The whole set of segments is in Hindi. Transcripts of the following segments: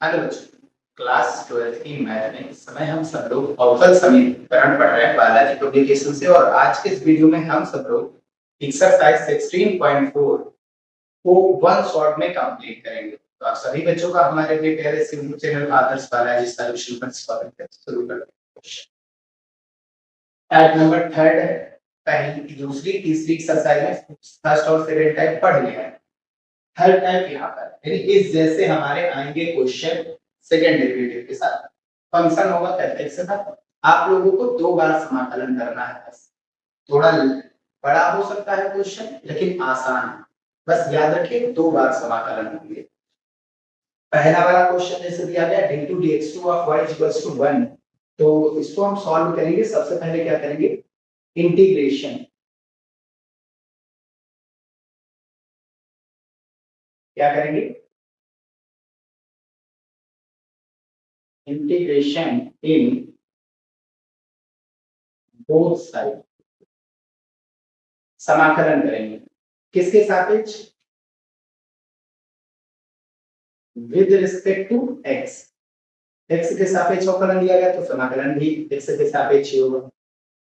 हेलो बच्चों, क्लास 12th की मैथ में इस समय हम सब लोग अवकल समीकरण पढ़ रहे हैं बालाजी पब्लिकेशन से। और आज के इस वीडियो में हम सब लोग एक्सरसाइज 16.4 को वन शॉट में कंप्लीट करेंगे। तो आप सभी बच्चों का हमारे लिए प्यारे से यूट्यूब चैनल आदर्श बालाजी सॉल्यूशन पर स्वागत है। शुरू करते हैं। टाइप नंबर थर्ड है, पहली दूसरी तीसरी एक्सरसाइज में फर्स्ट और सेकंड टाइप पढ़ लिया है। थर्ड टाइप यहाँ पर यानी इस जैसे हमारे आएंगे क्वेश्चन सेकंड डेरिवेटिव के साथ। फंक्शन होगा f(x) का। आप लोगों को 2 बार समाकलन करना है। बस थोड़ा बड़ा हो सकता है क्वेश्चन लेकिन आसान है। बस याद रखिए 2 बार समाकलन होंगे। पहला वाला क्वेश्चन जैसे दिया गया d2 dx2 of y equals to 1, तो इसको हम सॉल्व करेंगे। सबसे पहले क्या करेंगे, इंटीग्रेशन। क्या करेंगे, इंटीग्रेशन इन बोथ साइड। समाकलन करेंगे किसके सापेक्ष, with respect to x। x के सापेक्ष अवकलन दिया गया तो समाकलन भी x के सापेक्ष ही होगा।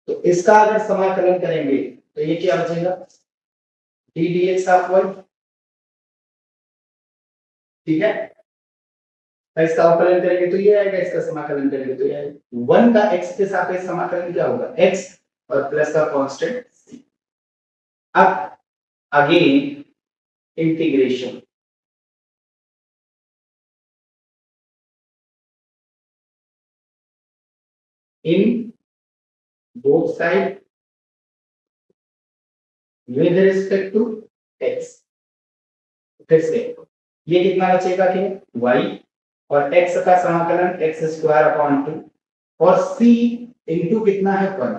तो इसका अगर समाकलन करेंगे तो ये क्या बचेगा, d dx ऑफ y। ठीक है, तो इसका अवकलन करेंगे तो ये आएगा, इसका समाकलन करेंगे तो ये आएगा। 1 का x के सापेक्ष समाकलन क्या होगा, x और प्लस का कांस्टेंट c। अब again integration in both side with respect to x। फिर से ये कितना बचेगा कि y और x का समाकलन x स्क्वायर अपॉन 2 और c इंटू कितना है 1।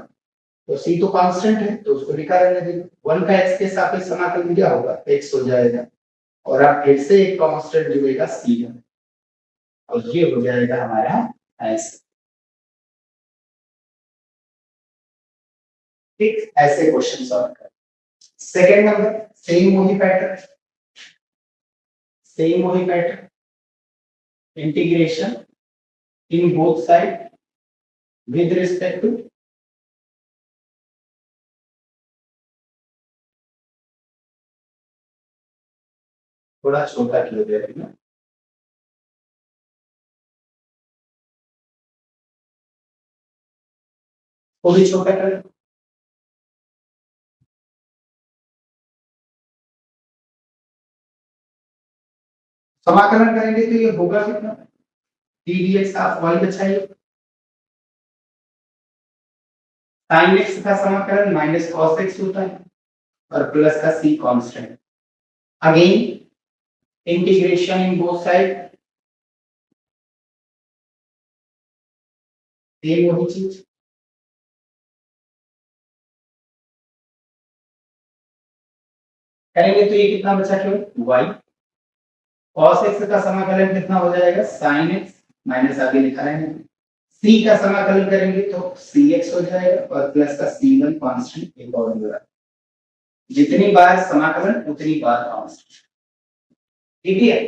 तो c तो कांस्टेंट है तो उसको लिखा रहने देंगे। 1 का x के सापेक्ष समाकलन क्या होगा, x हो जाएगा और अब फिर से एक कांस्टेंट जुड़ेगा c में और ये हो जाएगा हमारा s। ठीक, ऐसे क्वेश्चन सॉल्व कर। सेकंड नंबर सेम वही pattern, integration in both side with respect to थोड़ा छोटा किया जाएगा ना, वो भी छोटा कर। समाकलन करेंगे तो ये होगा कितना, d dx ऑफ y बचाइए, sin x का समाकलन माइनस cos x होता है और प्लस का c constant. Again integration in both side, same वही चीज। करेंगे तो ये कितना बचा केवल y, cos x का समाकलन कितना हो जाएगा sin x, माइनस आगे लिखा है। c का समाकलन करेंगे तो cx हो जाएगा और प्लस का c1 कांस्टेंट एक और होगा। जितनी बार समाकलन उतनी बार कांस्टेंट। ठीक है,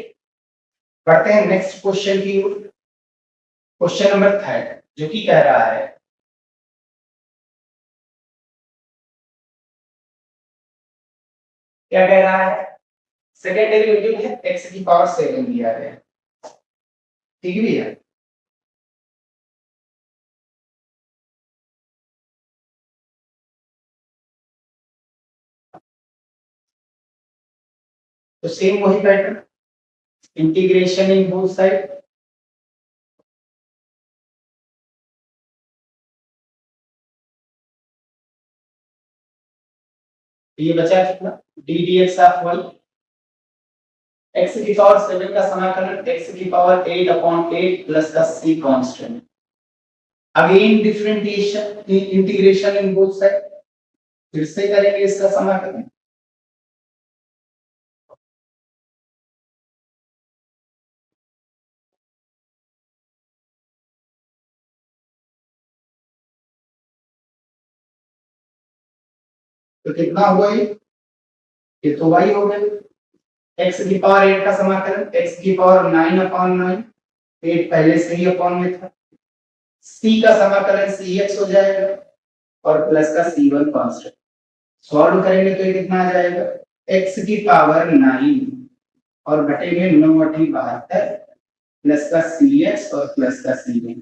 पढ़ते हैं नेक्स्ट क्वेश्चन की ओर। क्वेश्चन नंबर थर्ड जो कि कह रहा है, क्या कह रहा है, सेकंड डेरिवेटिव है x की पावर 7 दिया है। ठीक भी है, तो सेम वही pattern, integration in both side. ये बचा कितना, d dx of y, x की पावर 7 का समाकलन x की पावर 8 अपॉन 8 प्लस का c constant. Again differentiation integration in both side, फिर से करेंगे इसका समाकलन। तो कितना हुआ ये तो y हो गया। x की पावर 8 का समाकलन x की पावर 9 अपॉन 9 8 पहले से ही अपॉन में था। c का समाकलन cx हो जाएगा और प्लस का c1 कांस्टेंट। सॉल्व करेंगे तो ये कितना आ जाएगा, x की पावर 9 और बटे में 9 8 72 प्लस का cx और प्लस का c1।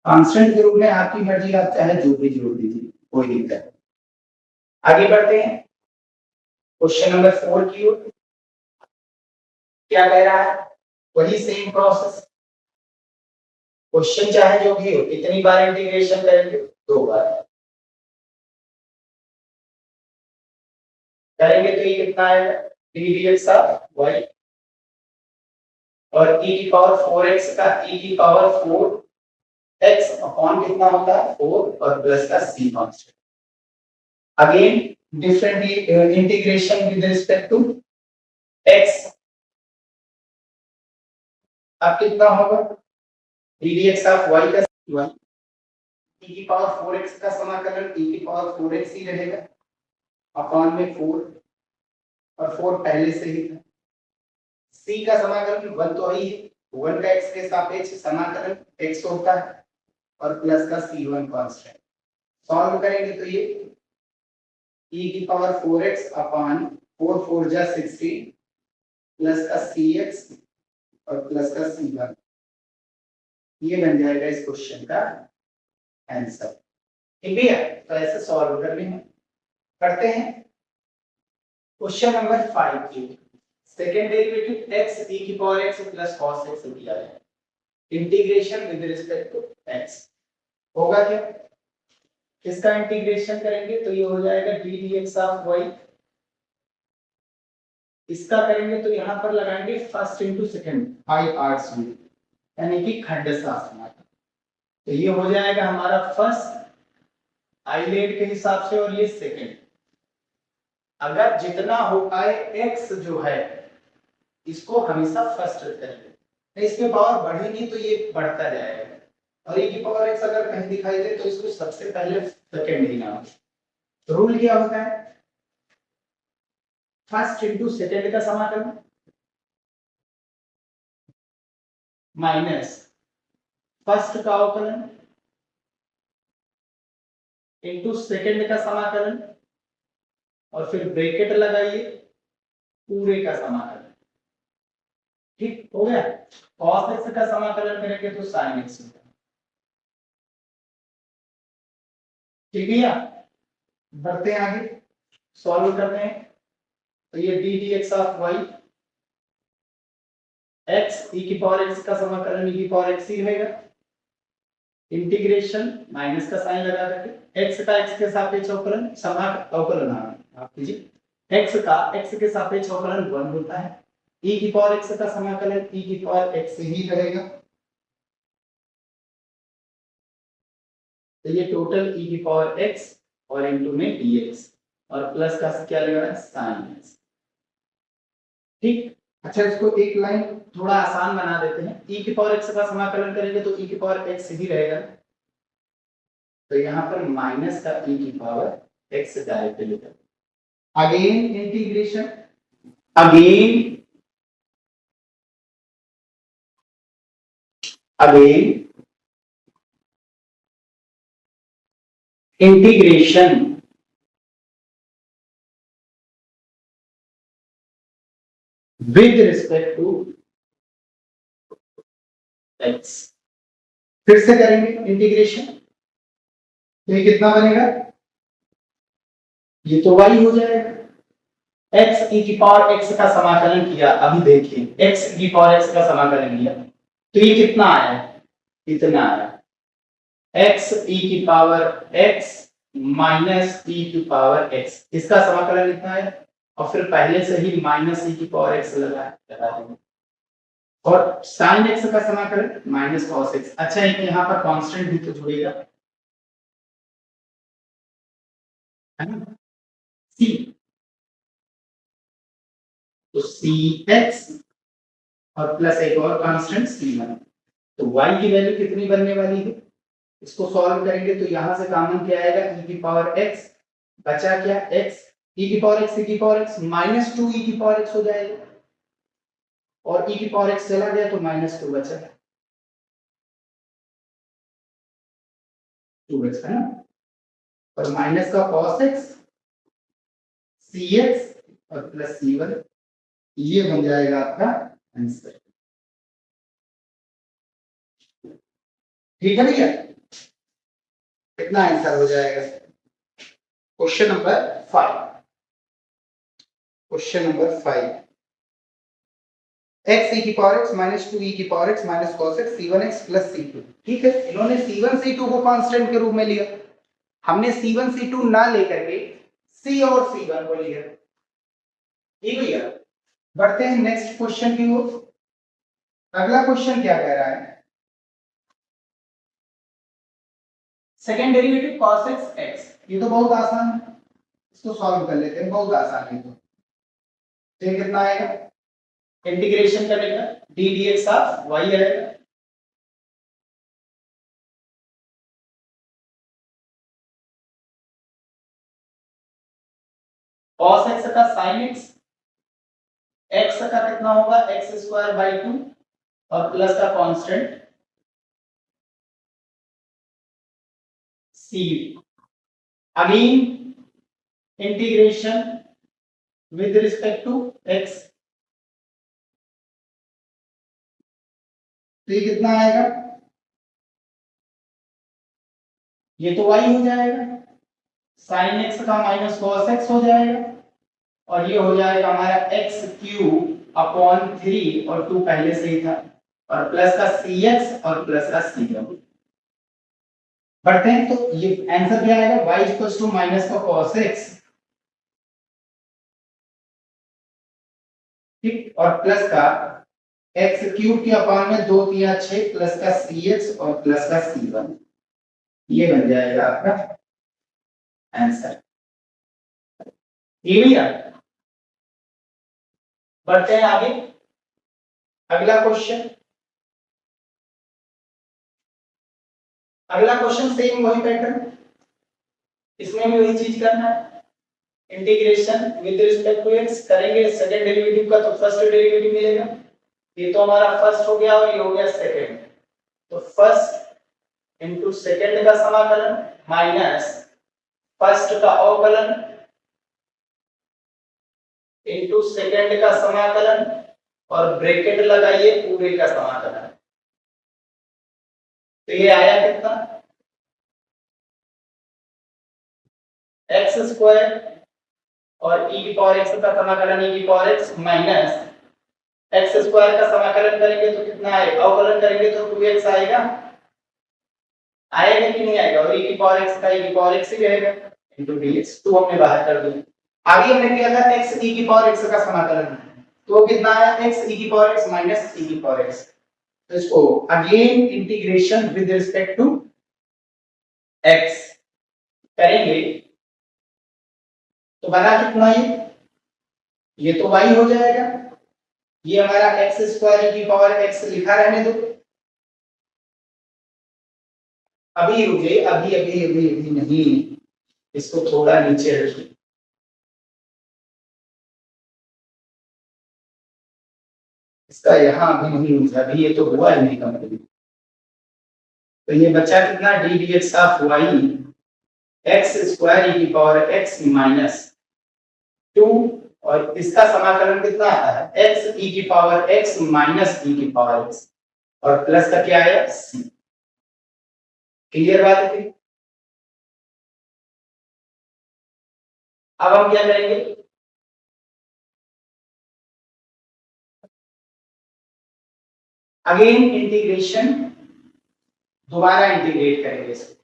कांस्टेंट के रूप में आपकी मर्जी, आप चाहे जो भी जोड़ दीजिए, कोई दिक्कत नहीं। आगे बढ़ते हैं क्वेश्चन नंबर 4 की ओर। क्या कह रहा है, वही सेम प्रोसेस। क्वेश्चन चाहे जो भी हो, कितनी बार इंटीग्रेशन करेंगे, 2 बार करेंगे तो ये कितना आएगा, डी dx ऑफ y और e की पावर 4x का e की पावर 4x अपॉन कितना होता है 4 और प्लस का c constant. Again different integration with respect to x। अब कितना होगा, डी dx ऑफ y का y e की पावर 4x का समाकलन e की पावर 4x ही रहेगा अपॉन में 4 और 4 पहले से ही था। c का समाकलन 1 तो ही है, 1 का x के सापेक्ष समाकलन x होता है और प्लस का c1 कांस्टेंट। सॉल्व करेंगे तो ये e की पावर 4x अपॉन 4 4 जा 16 प्लस का cx और प्लस का c1, ये बन जाएगा इस क्वेश्चन का आंसर। ठीक है, तो ऐसे सॉल्व कर लेंगे। करते हैं क्वेश्चन नंबर 5 की। सेकंड डेरिवेटिव x e की power x plus cos x दिया है, integration with respect to x होगा क्या, इसका इंटीग्रेशन करेंगे तो ये हो जाएगा डी dx ऑफ y। इसका करेंगे तो यहां पर लगाएंगे फर्स्ट इनटू सेकंड 5 आर्ट्स में, यानी कि खंड समाकलन। तो ये हो जाएगा हमारा फर्स्ट आइलेट के हिसाब से और ये सेकंड। अगर जितना हो पाए x जो है इसको हमेशा फर्स्ट करेंगे, इसमें पावर बढ़ेगी तो ये बढ़ता जाएगा और e की पावर x अगर कहीं दिखाई दे तो इसको सबसे पहले सेकंड लेना होगा। रूल क्या होता है, फर्स्ट इनटू सेकंड का समाकलन माइनस फर्स्ट का अवकलन इनटू सेकंड का समाकलन और फिर ब्रैकेट लगाइए पूरे का समाकलन। ठीक हो गया, cos x का समाकलन करेंगे तो sin x होगा। ठीक है, बढ़ते हैं आगे, सॉल्व करते हैं। तो ये D dx of y x e की पावर x का समाकलन e की पावर x ही रहेगा, इंटीग्रेशन माइनस का साइन लगा करके x का x के सापेक्ष अवकलन अवकलन आप कीजिए, x का x के सापेक्ष अवकलन 1 होता है, e की पावर x का समाकलन e की पावर x ही रहेगा। तो ये टोटल e की पावर x और इनटू में dx और प्लस का क्या लगेगा sin x। ठीक, अच्छा इसको एक लाइन थोड़ा आसान बना देते हैं, e की पावर x का समाकलन करेंगे तो e की पावर x ही रहेगा, तो यहाँ पर माइनस का e की पावर x डायरेक्ट लिखा। Again integration, again integration with respect to x। फिर से करेंगे इंटीग्रेशन, तो ये कितना बनेगा, ये तो y हो जाएगा, x e की पावर x का समाकलन किया, अभी देखिए x e की पावर x का समाकलन किया तो ये कितना आया, इतना आया, x e की पावर x माइनस e की पावर x, इसका समाकलन इतना है और फिर पहले से ही माइनस e की पावर x लगा देंगे और sin x का समाकलन माइनस cos x। अच्छा एक यहाँ पर कांस्टेंट भी तो जुड़ेगा, है ना, c, तो cx और प्लस एक और कांस्टेंट c1। तो y की वैल्यू कितनी बनने वाली है, इसको सॉल्व करेंगे तो यहां से कॉमन क्या आएगा, e की पावर x, बचा क्या x, e की पावर x, e की पावर x माइनस 2 e की पावर x हो जाएगा और e की पावर x चला गया तो माइनस 2 बचा। 2x है ना, और माइनस का cos x cx और प्लस c1, ये बन जाएगा आपका आंसर। ठीक है भैया, कितना आंसर हो जाएगा? Question number 5, question number 5, x e की पावर x माइनस 2 e की power x minus cos x c1x plus c2। ठीक है, इन्होंने c1 c2 को कांस्टेंट के रूप में लिया, हमने c1 c2 ना लेकर के c और c1 को लिया। ठीक भैया, बढ़ते हैं नेक्स्ट क्वेश्चन की ओर। अगला क्वेश्चन क्या कह रहा है? Second derivative cos x x, ये तो बहुत आसान है, इसको सॉल्व कर लेते हैं, बहुत आसान है। तो ये कितना आएगा? इंटीग्रेशन करने का d dx ऑफ y आएगा, cos x का sin x, x का कितना होगा x स्क्वायर बाई 2 और प्लस का constant c, again integration with respect to x, तो ये कितना आएगा? ये तो y हो जाएगा, sin x का माइनस cos x हो जाएगा, और ये हो जाएगा हमारा x क्यूब अपॉन 3 और 2 पहले से ही था, और प्लस का cx और प्लस का c1। बढ़ते हैं, तो ये आंसर क्या आएगा? y इक्वल्स टू माइनस का cos x, ठीक, और प्लस का x क्यूब के अपॉन में 2 3 6 प्लस का cx और प्लस का c1, ये बन जाएगा आपका आंसर। ये भैया, बढ़ते हैं आगे, अगला क्वेश्चन। अगला क्वेश्चन सेम वही पैटर्न, इसमें भी वही चीज करना है, integration with respect to x करेंगे, सेकंड डेरिवेटिव का तो फर्स्ट डेरिवेटिव मिलेगा, ये तो हमारा फर्स्ट हो गया और ये हो गया सेकंड, तो फर्स्ट इनटू सेकंड का समाकलन माइनस फर्स्ट का अवकलन इनटू सेकंड का समाकलन और ब्रैकेट लगाइए पूरे का समाकलन, तो ये आया कितना? x स्क्वायर और e की पावर x का समाकलन e की power x minus x square का समाकलन करेंगे तो कितना आएगा? अवकलन करेंगे तो 2x आएगा, आएगा कि नहीं आएगा? और e की पावर x का e की पावर x ही रहेगा इनटू dx, 2 हमने बाहर कर दिया। आगे हमने किया था x e की पावर x का समाकलन, तो कितना आया? x e की पावर x माइनस e की पावर x, तो इसको again integration with respect to x करेंगे तो बना कितना ये तो y हो जाएगा, ये हमारा x स्क्वायर की पावर x लिखा रहने दो, अभी रुके, अभी अभी अभी अभी नहीं, इसको थोड़ा नीचे रखिए, इसका यहां अभी नहीं हुआ, अभी ये तो हुआ ही नहीं कंप्लीट, तो ये बचा कितना? d dx of y x square e की पावर x माइनस 2, और इसका समाकलन कितना आता है? x e की पावर x माइनस e की पावर x, और प्लस का क्या आया? c। क्लियर बात है? अब हम क्या करेंगे? अगेन इंटीग्रेशन, दोबारा इंटीग्रेट करेंगे इसको,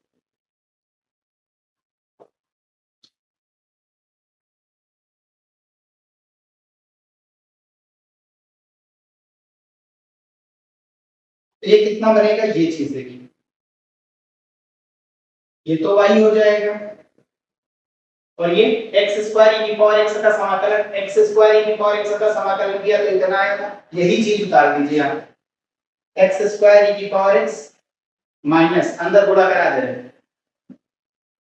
ये कितना बनेगा? ये चीज देखिए, ये तो y हो जाएगा, और ये x स्क्वायर e की पावर x का समाकलन, x स्क्वायर e की पावर x का समाकलन किया तो इतना आएगा, यही चीज उतार दीजिए आप, x स्क्वायर e की पावर x माइनस अंदर गुणा करा दे रहे हैं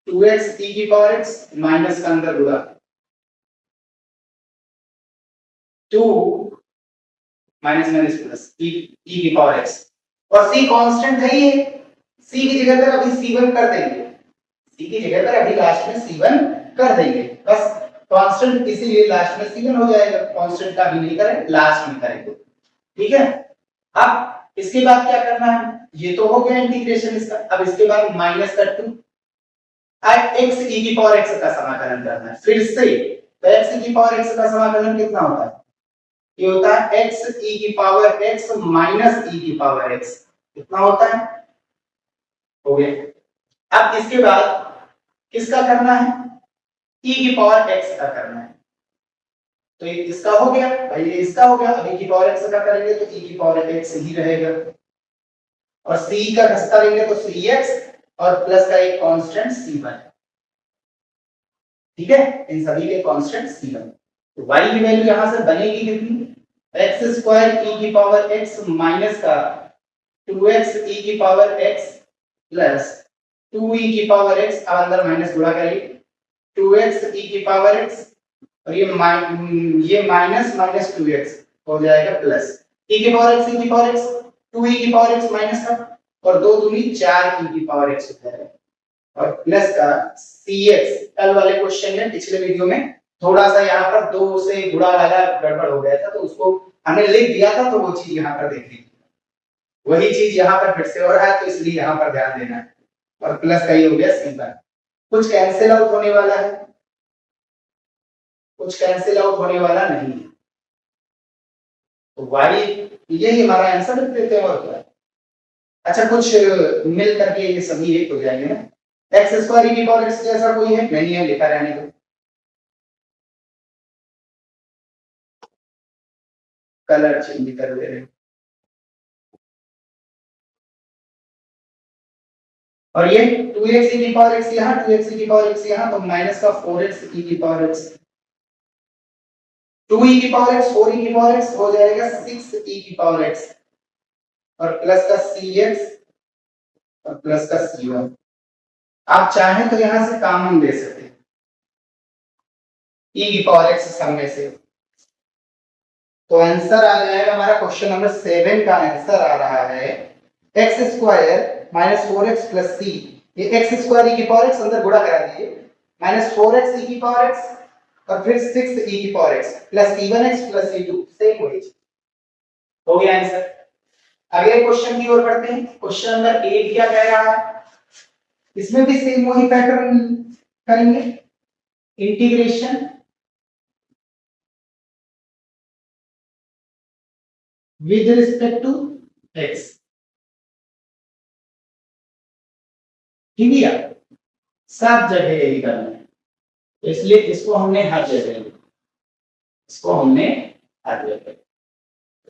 2x e की पावर x माइनस का अंदर गुणा 2 माइनस माइनस प्लस e की पावर x, और c कांस्टेंट है, ये c की जगह पर अभी c1 कर देंगे, c की जगह पर अभी लास्ट में c1 कर देंगे, बस कांस्टेंट इसीलिए लास्ट में c1 हो जाएगा, कांस्टेंट का भी नहीं करें, लास्ट में करेंगे, ठीक है। अब इसके बाद क्या करना है, ये तो हो गया इंटीग्रेशन इसका, अब इसके बाद माइनस कर 2 x e की पावर x का समाकलन करना है फिर से। तो x e की पावर x का समाकलन कितना होता है, ये होता है x e की पावर x माइनस e की पावर x, कितना होता है, हो गया। अब इसके बाद किसका करना है, e की पावर x का करना है, तो ये इसका हो गया भाई, ये इसका हो गया, अब e की पावर x का करेंगे तो e की पावर x ही रहेगा, और c का घसता लेंगे तो cx और प्लस का एक कांस्टेंट c1, ठीक है, इन सभी के कांस्टेंट c1। तो y की वैल्यू यहां से बनेगी कितनी, x स्क्वायर e की पावर x माइनस का 2x e की पावर x प्लस 2e की पावर x, अब अंदर माइनस गुणा करेंगे 2x e की पावर x, और ये माइनस माइनस 2x हो जाएगा प्लस e की पावर x, e की पावर x 2e की पावर x माइनस का, और 2 दूनी 4 e की पावर x होता है, और प्लस का cx। कल वाले क्वेश्चन में पिछले वीडियो में थोड़ा सा यहाँ पर 2 से गुणा वाला गड़बड़ हो गया था, तो उसको हमने लिख दिया था, तो वो चीज यहाँ पर देख लीजिए, वही चीज यहाँ पर फिर से हो रहा है, तो इसलिए यहाँ पर ध्यान देना है, और प्लस का ये हो गया c1। कुछ कैंसिल आउट होने वाला है, कुछ कैंसिल आउट होने वाला नहीं है, तो y यही हमारा आंसर लिख देते हैं, और क्या। अच्छा, कुछ मिल करके ये सभी एक हो जाएंगे ना, एक्स स्क्वायर e की पावर x जैसा कोई है नहीं है, लिखा रहने दो, कलर चेंज कर दे रहे हैं, और ये 2x e की पावर x यहाँ, 2x e की पावर x यहाँ, तो माइनस का 4x e की पावर x, 2e की पावर x 4e की पावर x हो जाएगा 6e की पावर x, और प्लस का cx और प्लस का c1। आप चाहें तो यहां से कॉमन ले सकते हैं e की पावर x सब में से, तो आंसर आ जाएगा हमारा क्वेश्चन नंबर 7 का आंसर आ रहा है x square minus 4x plus c, ये x स्क्वायर e की पावर x अंदर गुणा करा दिए, माइनस 4x e की पावर x और फिर 6 e की power x plus c1x plus c2, same वही हो गया आंसर। अगले क्वेश्चन की ओर बढ़ते हैं, क्वेश्चन नंबर 8 क्या कह रहा है, इसमें भी सेम वही पैटर्न करेंगे, integration with respect to x, ठीक है, सब जगह यही करना है, तो इसलिए इसको हमने हर जगह, इसको हमने हर जगह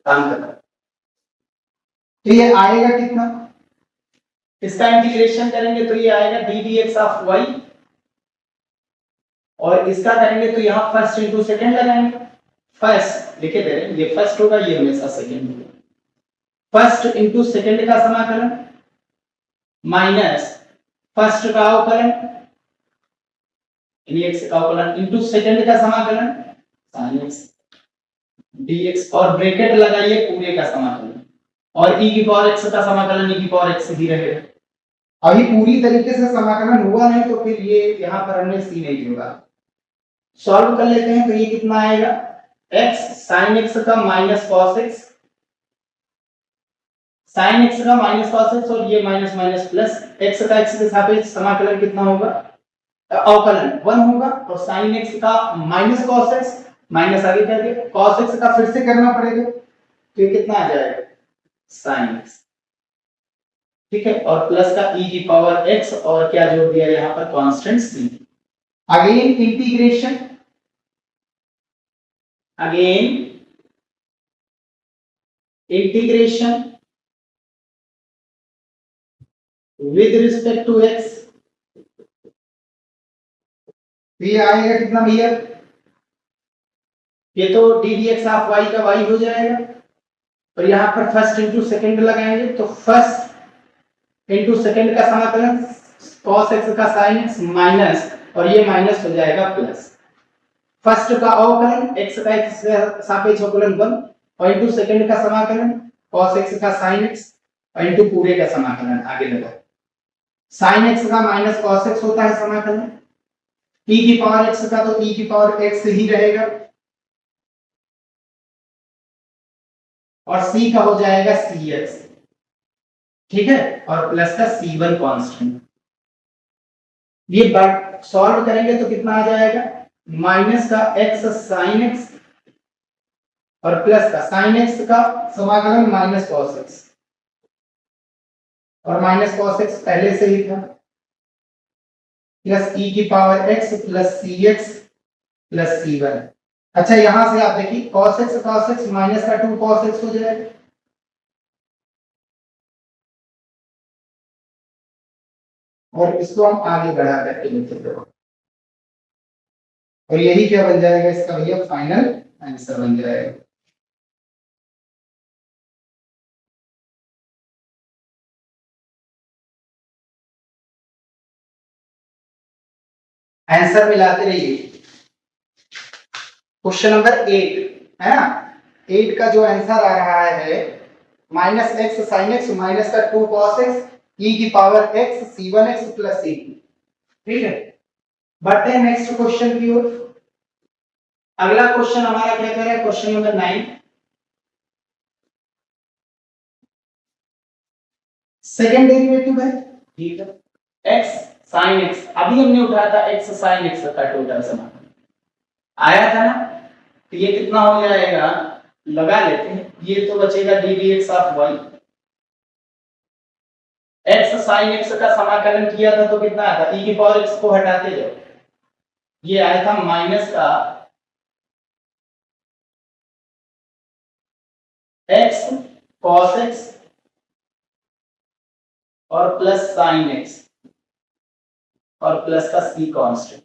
काम करना, तो ये आएगा कितना, इसका इंटीग्रेशन करेंगे तो ये आएगा d dx ऑफ y, और इसका करेंगे तो यहाँ फर्स्ट इंटू सेकेंड लगाएंगे, फर्स्ट लिखे दे रहे हैं, ये फर्स्ट होगा, ये हमेशा सेकेंड होगा, फर्स्ट इंटू सेकेंड का समाकलन माइनस फर्स्ट का अवकलन x का अवकलन इंटू सेकेंड का समाकलन sin x dx, और ब्रैकेट लगाइए पूरे का समाकलन, और e की पावर x का समाकलन e की पावर x ही रहेगा। अभी पूरी तरीके से समाकलन हुआ नहीं, तो फिर ये यहाँ पर हमने c नहीं जोड़ा, सॉल्व कर लेते हैं, तो ये कितना आएगा, x sin x का minus cos x, sin x का माइनस cos x, और ये माइनस माइनस प्लस x का x के सापेक्ष समाकलन कितना होगा, अवकलन 1 होगा, और sin x का माइनस cos x, माइनस आगे कर दिया, cos x का फिर से करना पड़ेगा, तो ये कितना आ जाएगा sin x, ठीक है, और प्लस का e की पावर x, और क्या जोड़ दिया यहाँ पर constant c, again integration, again integration with respect to x, ये आएगा कितना भैया, ये तो d dx ऑफ y का y हो जाएगा, और यहाँ पर फर्स्ट इंटू सेकेंड लगाएंगे, तो फर्स्ट इंटू सेकेंड का समाकलन cos x का sin x माइनस, और ये माइनस हो जाएगा प्लस, फर्स्ट का अवकलन x का x से सापेक्ष अवकलन 1, और इंटू सेकेंड का समाकलन cos x का sin x, और इंटू पूरे का समाकलन आगे लगा साइन एक्स का माइनस कॉस एक्स होता है समाकलन, e की पावर x का तो e की पावर x ही रहेगा, और c का हो जाएगा cx, ठीक है, और प्लस का c1 कांस्टेंट। ये सॉल्व करेंगे तो कितना आ जाएगा, माइनस का x साइन एक्स और प्लस का साइन एक्स का समाकलन माइनस कॉस एक्स, और माइनस कॉस एक्स पहले से ही था, प्लस e की power x plus cx plus c1। अच्छा यहां से आप देखिए cos x माइनस का 2 cos x हो जाएगा, और इसको हम आगे बढ़ा करके लिखते हैं, और यही क्या बन जाएगा इसका भैया फाइनल आंसर बन जाएगा। आंसर मिलाते रहिए। क्वेश्चन नंबर 8 है ना, 8 का जो आंसर आ रहा है minus x sine x minus का 2 cos x e की power x c1 x plus c2, ठीक है। बढ़ते हैं नेक्स्ट क्वेश्चन की ओर। अगला क्वेश्चन हमारा क्या कह रहा है, क्वेश्चन नंबर 9, सेकंड डेरिवेटिव है, ठीक है, x sin x, अभी हमने उठाया था x sin x का टोटल समाकलन आया था ना, तो ये कितना हो जाएगा, लगा लेते हैं, ये तो बचेगा d dx of y, x sin x का समाकलन किया था तो कितना आया था, e की पावर x को हटाते जाओ, ये आया था माइनस का x cos x और प्लस sin x और प्लस का c constant,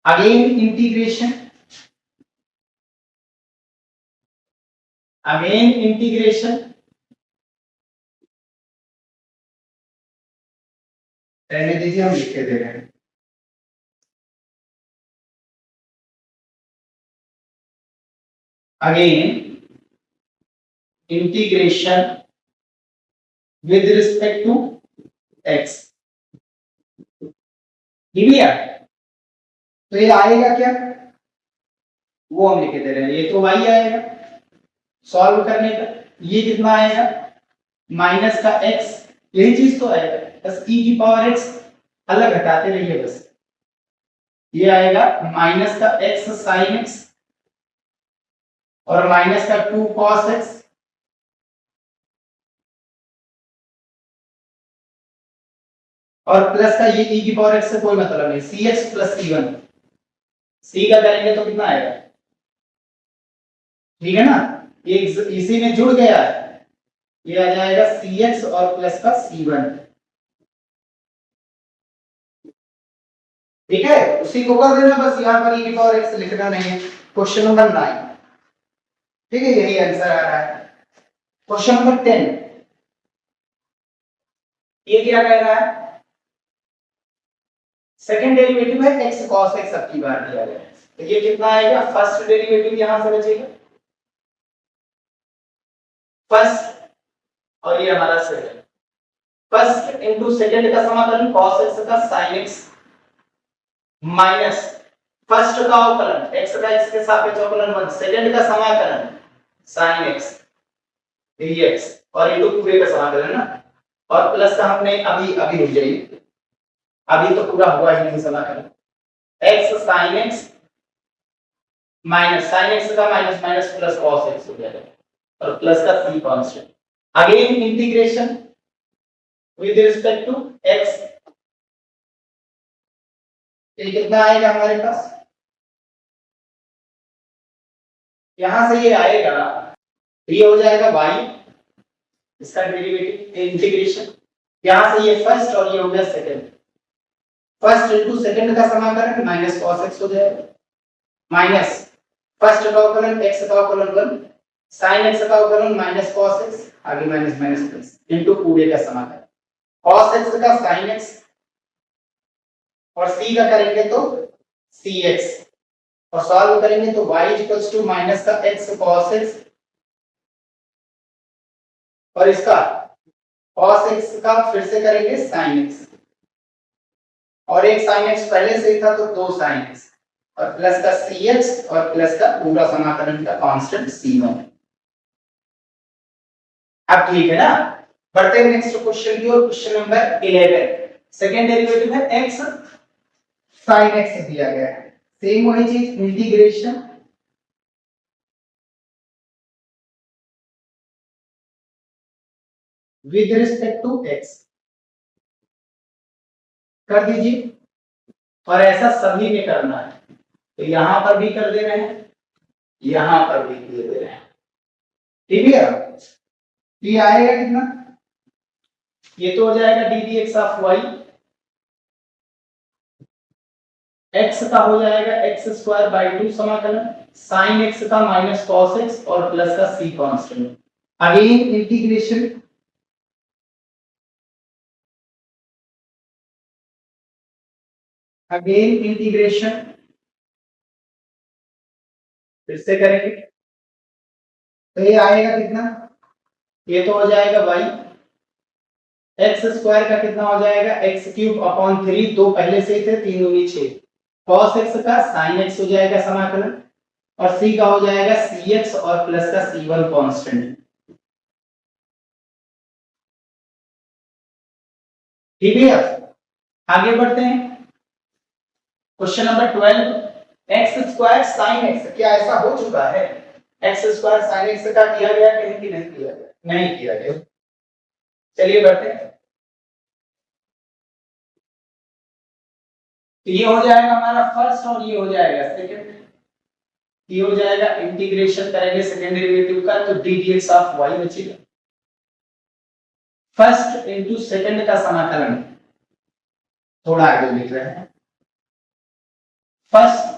again integration, again integration, रहने दीजिए हम लिख के दे रहे हैं, again integration with respect to x, भैया तो ये आएगा क्या, वो हम लिख के दे रहे हैं, ये तो y आएगा सॉल्व करने का, ये कितना आएगा माइनस का x, यही चीज तो आएगा, बस e की पावर x अलग हटाते रहिए बस, ये आएगा माइनस का x sin x और माइनस का 2 cos x और प्लस का ये e की पावर x से कोई मतलब नहीं, cx प्लस c1, c का करेंगे तो कितना आएगा, ठीक है ना, ये इसी में जुड़ गया है, ये आ जाएगा cx और प्लस का c1, ठीक है, उसी को कर देना बस, यहां पर e की पावर x लिखना नहीं है। क्वेश्चन नंबर 9, ठीक है, यही आंसर आ रहा है। क्वेश्चन नंबर 10, ये क्या कह रहा है, सेकंड डेरिवेटिव है x cos x अब की बार दिया गया है, तो ये कितना आएगा, फर्स्ट डेरिवेटिव यहां से बचेगा, फर्स्ट और ये हमारा सेकंड, फर्स्ट इनटू सेकंड का समाकलन cos x का sin x माइनस फर्स्ट का अवकलन x का x के सापेक्ष अवकलन 1, सेकंड का समाकलन sin x dx और इनटू पूरे का समाकलन ना, और प्लस का हमने अभी अभी रुक जाइए, अभी तो पूरा हुआ ही नहीं समाकलन, x sin x minus sin x का minus minus plus cos x हो जाएगा और प्लस का c constant, again integration with respect to x, ये कितना आएगा हमारे पास, यहां से ये आएगा, ये हो जाएगा y, इसका डेरिवेटिव इंटीग्रेशन, यहां से ये फर्स्ट और ये हो गया सेकंड, फर्स्ट इनटू सेकंड का समाकलन माइनस cos x हो जाएगा, माइनस फर्स्ट का अवकलन x का अवकलन 1 sin x का अवकलन माइनस cos x, आगे माइनस माइनस प्लस इनटू पूरे का समाकलन cos x का sin x और c का करेंगे तो cx और सॉल्व करेंगे तो y इक्वल्स टू माइनस का x cos x और इसका cos x का फिर से करेंगे sin x, और एक साइन एक्स पहले से ही था तो 2 साइन एक्स और प्लस का सी एक्स और प्लस का पूरा समाकलन का कांस्टेंट c1। अब ठीक है ना। बढ़ते हैं नेक्स्ट क्वेश्चन की ओर। Question number 11। सेकंड डेरिवेटिव है x sin x दिया गया है। सेम वही चीज integration with respect to x कर दीजिए और ऐसा सभी में करना है। तो यहां पर भी कर दे रहे हैं, यहां पर भी दे रहे हैं। ठीक है। ये आएगा कितना? ये तो हो जाएगा d d x of y, x का हो जाएगा एक्स स्क्वायर बाई 2 समाकलन साइन एक्स का माइनस कॉस एक्स और प्लस का सी कांस्टेंट। अगेन इंटीग्रेशन फिर से करेंगे तो ये आएगा कितना? ये तो हो जाएगा वाई, एक्स स्क्वायर का कितना हो जाएगा एक्स क्यूब अपॉन 3, दो पहले से ही थे, 3 दूनी 6, कॉस एक्स का साइन एक्स हो जाएगा समाकलन और सी का हो जाएगा सी एक्स और प्लस का c1 कांस्टेंट। ठीक है। आगे बढ़ते हैं। Question number 12। X square sine x, क्या ऐसा हो चुका है एक्स स्क्वायर साइन एक्स का किया गया कहीं कि नहीं किया गया? नहीं किया गया। चलिए बढ़ते हैं। तो ये हो जाएगा हमारा फर्स्ट और ये हो जाएगा सेकंड। ये हो जाएगा इंटीग्रेशन करेंगे सेकंड डेरिवेटिव का तो d d x of y बचेगा। फर्स्ट इंटू सेकंड का समाकलन थोड़ा आगे लिख रहे हैं। फर्स्ट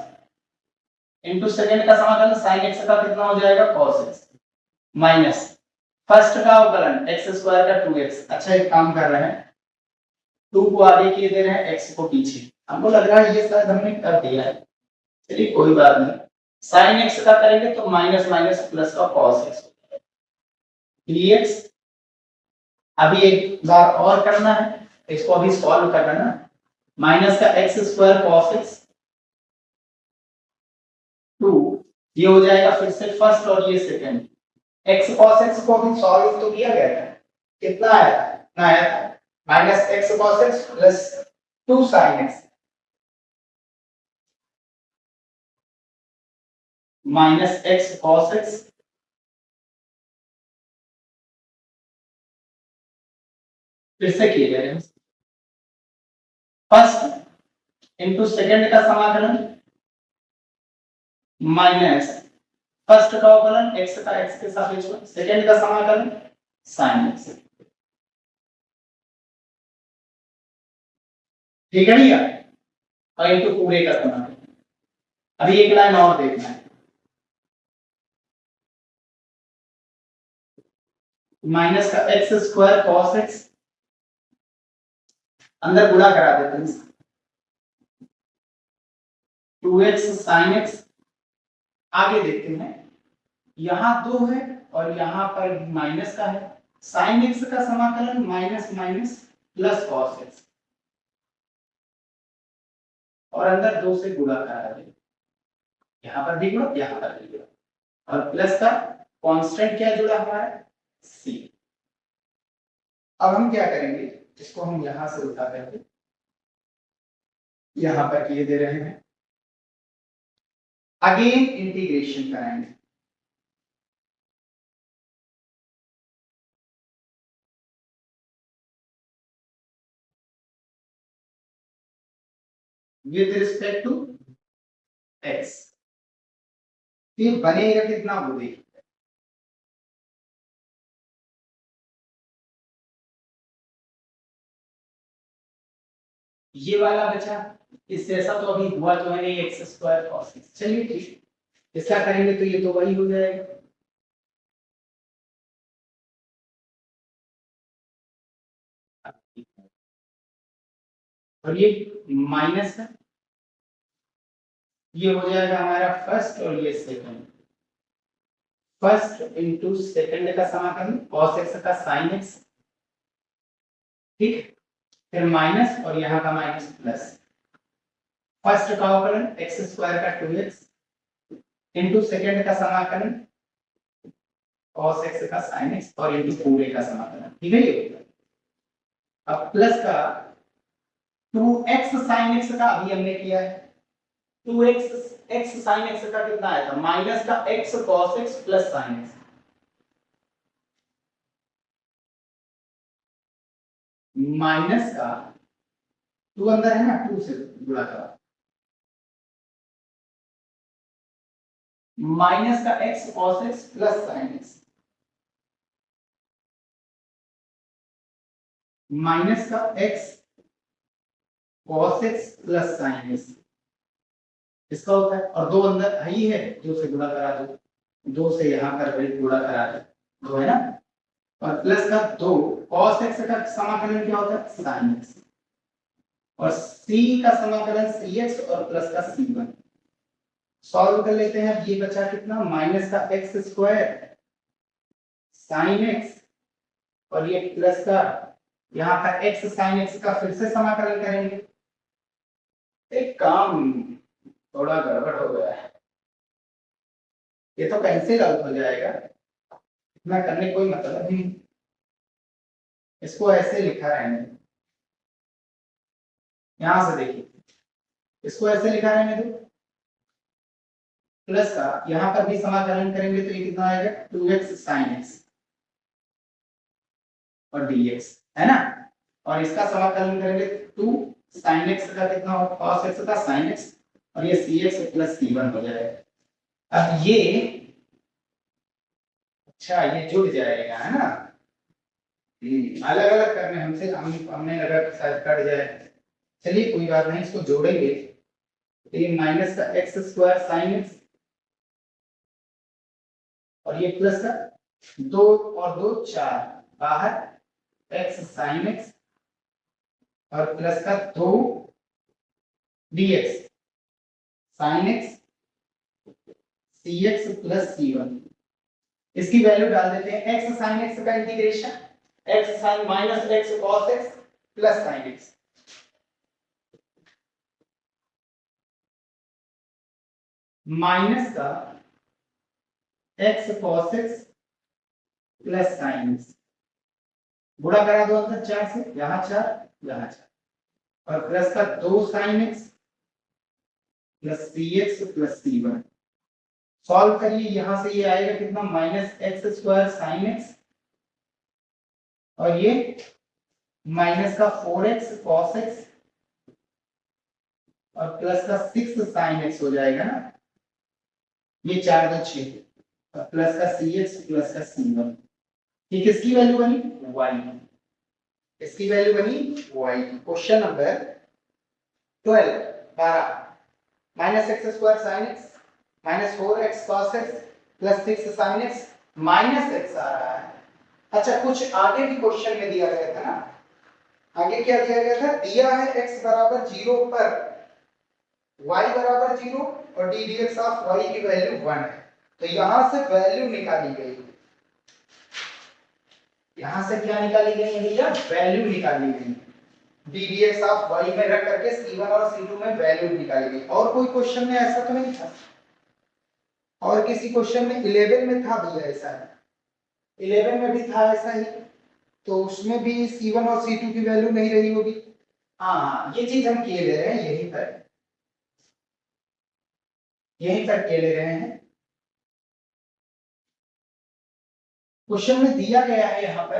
इंटू सेकंड का समाकलन साइन एक्स का कितना हो जाएगा कॉस एक्स माइनस फर्स्ट का अवकलन एक्स स्क्वायर का 2x। अच्छा एक काम कर रहे हैं, 2 को आगे किए दे रहे हैं, x को पीछे। हमको लग रहा है ये शायद हमने कर दिया है, चलिए कोई बात नहीं। साइन x का करेंगे तो माइनस माइनस प्लस का cos x dx। अभी एक बार और करना है, इसको अभी सॉल्व करना है। माइनस का एक्स स्क्वायर cos x 2, ये हो जाएगा फिर से फर्स्ट और ये सेकंड। x cos x को भी सॉल्व तो किया गया था, कितना आया था? कितना आया था? Minus x cos x plus 2 sin x minus x cos x फिर से किए गए फर्स्ट इंटू सेकंड का समाकलन माइनस फर्स्ट का अवकलन x का x के सापेक्ष में, सेकंड का समाकलन sin x। ठीक है भैया। और इनटू पूरे का समाकलन। अभी एक लाइन और देखना है, माइनस का एक्स स्क्वायर cos x अंदर गुणा करा देते हैं 2x sin x। आगे देखते हैं, यहां 2 है और यहां पर माइनस का है, sin x का समाकलन minus minus plus cos x और अंदर 2 से गुणा करा देते, यहां पर भी गुणा यहां पर भी गुणा और प्लस का कांस्टेंट क्या जुड़ा हमारा c। अब हम क्या करेंगे, इसको हम यहां से उठा करके यहां पर किए दे रहे हैं, अगेन इंटीग्रेशन कराएंगे। विद रिस्पेक्ट टू x ये बनेगा कितना वो देखिए। ये वाला बचा, इससे ऐसा तो अभी हुआ तो है नहीं एक्स स्क्वायर cos x। चलिए ठीक, इसका करेंगे तो ये तो वही हो जाएगा। और ये माइनस का ये हो जाएगा हमारा फर्स्ट और ये सेकंड। फर्स्ट इंटू सेकंड का समाकलन cos x का sin x, ठीक, फिर माइनस और यहाँ का माइनस प्लस। फर्स्ट का अवकलन एक्स स्क्वायर का 2x इंटू सेकेंड का समाकलन cos x का sin x और इंटू पूरे का समाकलन, ठीक है ये। अब प्लस का 2x sin x का अभी हमने किया है, 2x x sin x का कितना आया था, माइनस का x cos x plus sin x, minus का 2 अंदर है ना, 2 से गुणा करा, माइनस का x cos x plus sin x, minus का x cos x plus sin x, इसका होता है, और 2 अंदर ही है, 2 से गुणा करा दो, 2 से यहाँ कर गुणा करा दो, 2 है ना, और प्लस का 2 cos x का समाकलन क्या होता है, sin x, और c का समाकलन cx और प्लस का c1। सॉल्व कर लेते हैं। ये बचा कितना, माइनस का x स्क्वायर sin x और ये प्लस का यहाँ का x sin x का फिर से समाकलन करेंगे। एक काम थोड़ा गड़बड़ हो गया है, ये तो कैंसिल आउट हो जाएगा, इतना करने कोई मतलब नहीं, इसको ऐसे लिखा रहने, यहां से देखिए, इसको ऐसे लिखा रहने दो, प्लस का यहां पर भी समाकलन करेंगे तो ये कितना आएगा, 2x sin x और dx, है ना, और इसका समाकलन करेंगे 2 sin x का कितना होगा, cos x का sin x और ये cx प्लस c1 हो जाएगा। अब ये अच्छा ये जुड़ जाएगा, है ना, अलग अलग करने हमसे, हमने लगा शायद कट जाए, चलिए कोई बात नहीं, इसको जोड़ेंगे, तो ये माइनस का एक्स स्क्वायर साइन एक्स और ये प्लस का 2 और 2 4 बाहर एक्स साइन एक्स और प्लस का 2 dx sine x c x plus c1, इसकी वैल्यू डाल देते हैं, एक्स साइन एक्स का integration x sine minus x cos x plus sine x, minus का x cos x plus sine x, गुणा करा दो अंदर 4 से, यहाँ 4 यहाँ 4 और प्लस का 2 साइन एक्स प्लस सी एक्स प्लस c1। सॉल्व करिए, यहां से ये आएगा कितना, minus x square sine x और ये माइनस का 4x cos x और प्लस का 6 sin x हो जाएगा ना, ये 4 2 6 और प्लस का cx प्लस का c1, ठीक, इसकी वैल्यू बनी y, इसकी वैल्यू बनी y। Question number 12 minus x square sine x minus 4x cos x plus 6 sin x minus x आ रहा है। अच्छा कुछ आगे भी क्वेश्चन में दिया गया था ना, आगे क्या दिया गया था, दिया है x बराबर 0 पर y बराबर 0 और d dx ऑफ y की वैल्यू 1 है, तो यहां से वैल्यू निकाली गई, यहां से क्या निकाली गई है भैया, वैल्यू निकाली गई, d dx ऑफ y में रख करके c1 और c2 में वैल्यू निकाली गई। और कोई क्वेश्चन में ऐसा तो नहीं था, और किसी क्वेश्चन में 11 में था भैया ऐसा है, 11 में भी था ऐसा ही, तो उसमें भी C1 और C2 की वैल्यू नहीं रही होगी। हाँ ये चीज हम किए ले रहे हैं, यहीं तक के ले रहे हैं। क्वेश्चन में दिया गया है, यहां पर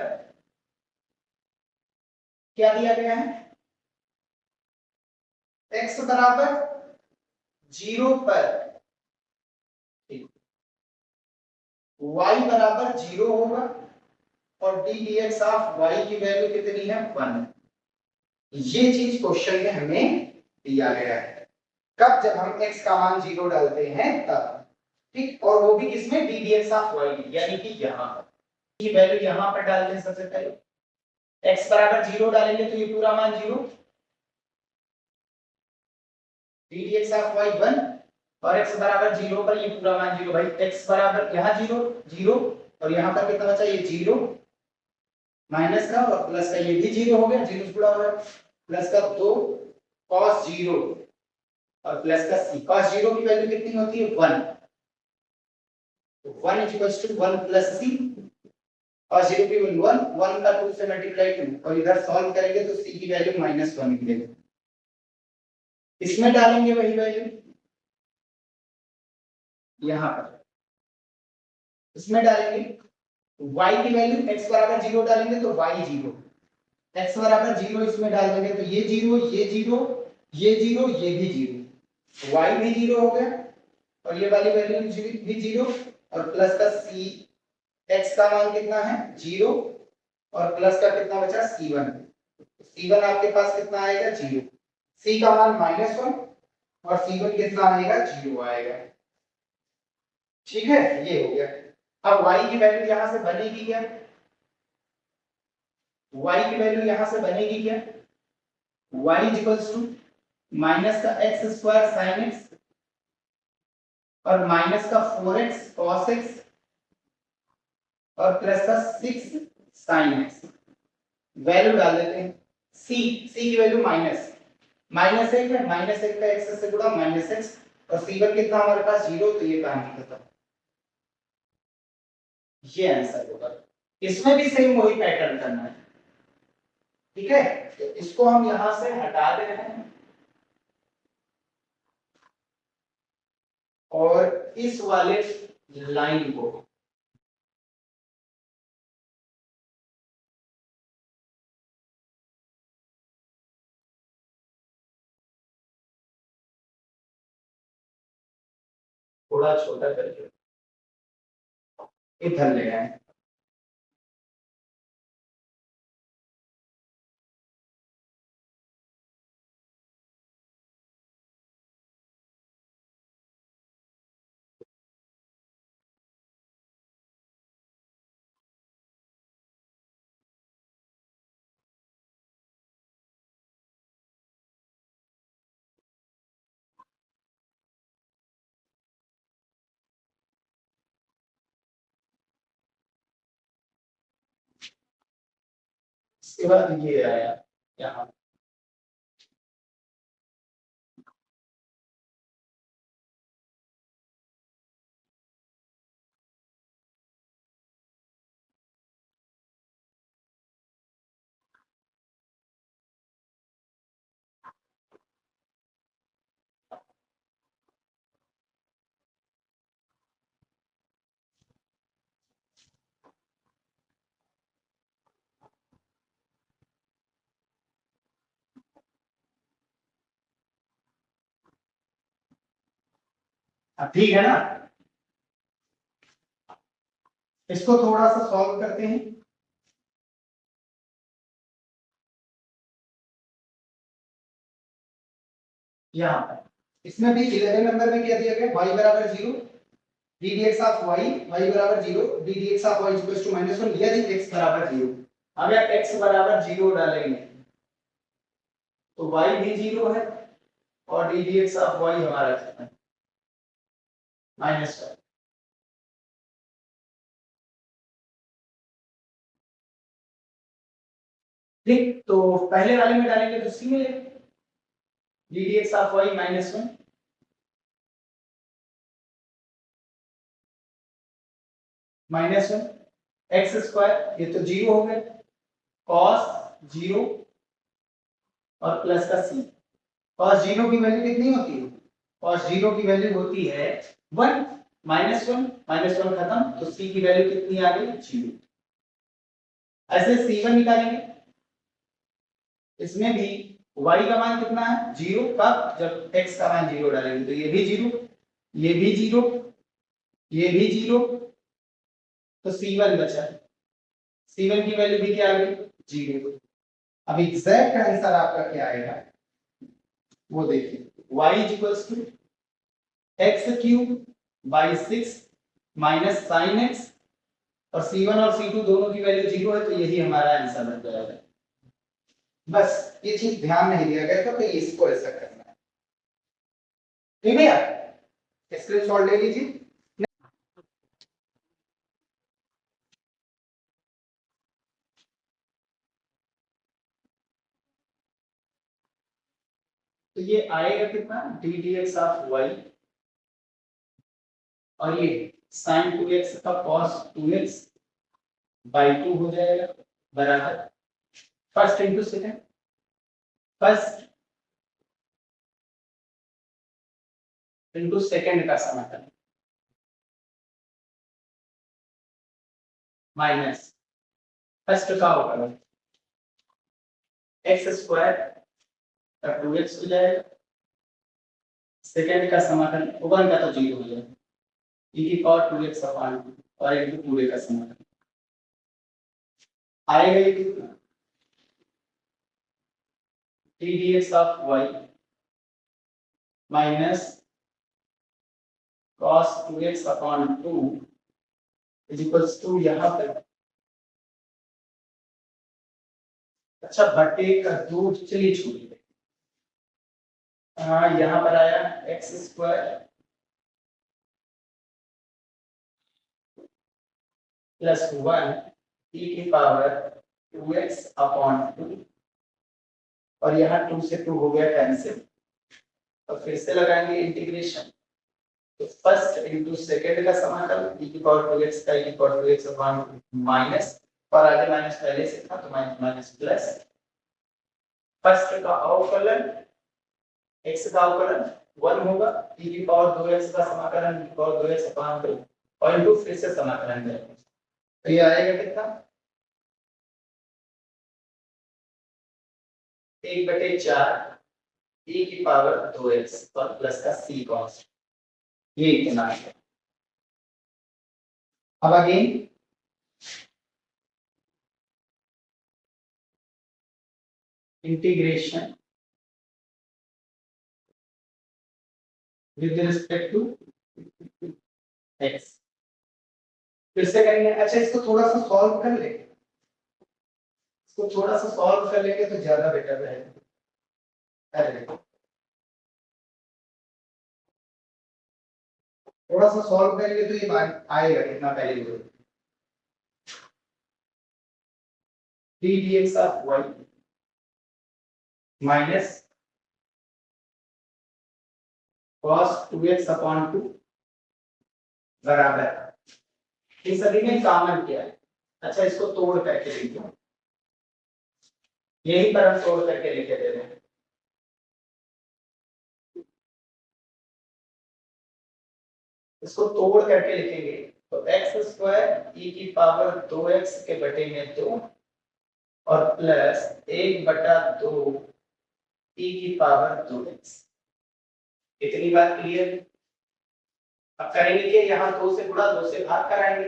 क्या दिया गया है, x बराबर 0 पर y बराबर 0 होगा और d dx ऑफ y की वैल्यू कितनी है, 1। ये चीज क्वेश्चन में हमें दिया गया है, कब, जब हम x का मान 0 डालते हैं तब, ठीक, और वो भी किसमें, d dx ऑफ y, यानी कि यहाँ की वैल्यू यहाँ पर डाल दें सबसे पहले, x बराबर 0 डालेंगे तो ये पूरा मान 0, d dx ऑफ y 1 और x बराबर 0 पर ये पूरा मान 0, भाई x बराबर यहाँ 0 0 और यहाँ पर कितना बचा, ये 0 माइनस का और प्लस का ये भी 0 हो गया, 0 से जुड़ा हुआ है, प्लस का 2 cos 0 और प्लस का सी। cos 0 की वैल्यू कितनी होती है 1, तो 1 is equals to 1 plus c. cos 0 की वैल्यू 1, 1 का 2 से मल्टीप्लाई 2 और इधर सॉल्व करेंगे तो सी की वैल्यू -1 मिलेगी। इसमें डालेंगे वही वैल्यू यहां पर, इसमें डालेंगे y की वैल्यू x बराबर 0 डालेंगे तो y 0, x बराबर 0 इसमें डाल देंगे तो ये 0, ये 0, ये 0, ये भी 0, y भी 0 हो गया और ये वाली वैल्यू भी 0 और प्लस का c, x का मान कितना है 0 और प्लस का कितना बचा c1, c1 आपके पास कितना आएगा 0, c का मान -1 और c1 कितना आएगा 0 आएगा। ठीक है, ये हो गया। अब y की वैल्यू यहां से बनेगी क्या, y की वैल्यू यहां से बनेगी क्या, y इक्वल्स टू माइनस का एक्स स्क्वायर साइन एक्स और माइनस का 4x cos x और प्लस का 6 साइन एक्स। वैल्यू डाल देते हैं, c की वैल्यू माइनस एक है, -1 का x से गुणा -x और c1 कितना हमारे पास 0, तो ये कहानी खत्म। ये आंसर होगा। इसमें भी सेम वही पैटर्न करना है। ठीक है, तो इसको हम यहां से हटा दे रहे हैं और इस वाले लाइन को थोड़ा छोटा करके इधर ले आए। इसके बाद ये आया यहाँ, अब ठीक है ना। इसको थोड़ा सा सॉल्व करते हैं। यहाँ पर इसमें भी 11 नंबर में क्या दिया गया, y बराबर 0 ddx ऑफ y, y बराबर 0 ddx of y equals to -1 यदि x बराबर 0। अगर x बराबर 0 डालेंगे तो y भी 0 है और ddx ऑफ y हमारा कितना है -1। ठीक, तो पहले वाले में डालेंगे तो c मिलेगा ddx of y -1 -1 x square, ये तो 0 हो गया, cos 0 और प्लस का c। cos 0 की वैल्यू कितनी होती है, cos 0 की वैल्यू होती है 1, -1 खत्म, तो c की वैल्यू कितनी आ गई 0। ऐसे c1 निकालेंगे, इसमें भी y का मान कितना है 0, कब जब x का मान 0 डालेंगे, तो ये भी 0, ये भी 0, ये भी 0, तो c1 बचा, c1 की वैल्यू भी क्या आ गई 0। अब एग्जैक्ट आंसर आपका क्या आएगा वो देखिए, y equals to x cube by 6 minus sine x और c1 और c2 दोनों की वैल्यू 0 है, तो यही हमारा आंसर बन जाएगा। बस ये चीज ध्यान नहीं दिया गया था, तो इसको ऐसा करना है। ठीक है यार, स्क्रीनशॉट ले लीजिए। तो तो ये आएगा कितना d d x of y, और ये साइन 2x का cos 2x बाई 2 हो जाएगा बराबर first into second, first into second का समाकलन माइनस फर्स्ट का होगा एक्स स्क्वायर का 2x हो जाएगा, सेकेंड का समाकलन वन का तो जीरो हो जाएगा e की पावर 2x अपॉन 2 और एक पूरे का समाकलन आएगा ये कितना d d x of y minus cos 2x upon 2 is equals to यहाँ पे अच्छा बटे का 2 चलिए छोड़िए, हाँ यहाँ पर आया एक्स स्क्वायर प्लस 1 e की पावर 2x अपॉन 2 और यहाँ 2 से 2 हो गया कैंसिल, तो फिर से लगाएंगे इंटीग्रेशन, तो फर्स्ट इंटू सेकेंड का समाकलन e की पावर 2x का e की पावर 2x अपॉन माइनस, और आगे माइनस पहले से था तो माइनस माइनस प्लस, फर्स्ट का अवकलन x का अवकलन 1 होगा e की पावर 2x का समाकलन e की पावर 2x अपॉन 2 और इनटू फिर से समाकलन करेंगे, तो ये आएगा कितना 1/4 e की पावर 2x और प्लस का c कॉस्ट, ये इतना है। अब again integration with respect to x, फिर से करेंगे। अच्छा इसको थोड़ा सा सॉल्व कर लेंगे, इसको थोड़ा सा सॉल्व कर लेंगे तो ज्यादा बेटर रहेगा। अरे थोड़ा सा सॉल्व करेंगे तो ये आएगा कितना पहले दो d d x of y minus cos 2x upon 2 बराबर इन सभी में कॉमन क्या है। अच्छा इसको तोड़ करके लिखो, यही पर हम तोड़ करके लिखे दे रहे हैं, इसको तोड़ करके लिखेंगे तो एक्स स्क्वायर ई की पावर 2x के बटे में 2 और प्लस 1/2 ई की पावर 2x, इतनी बात क्लियर। अब करेंगे कि यहाँ 2 से गुणा 2 से भाग कराएंगे,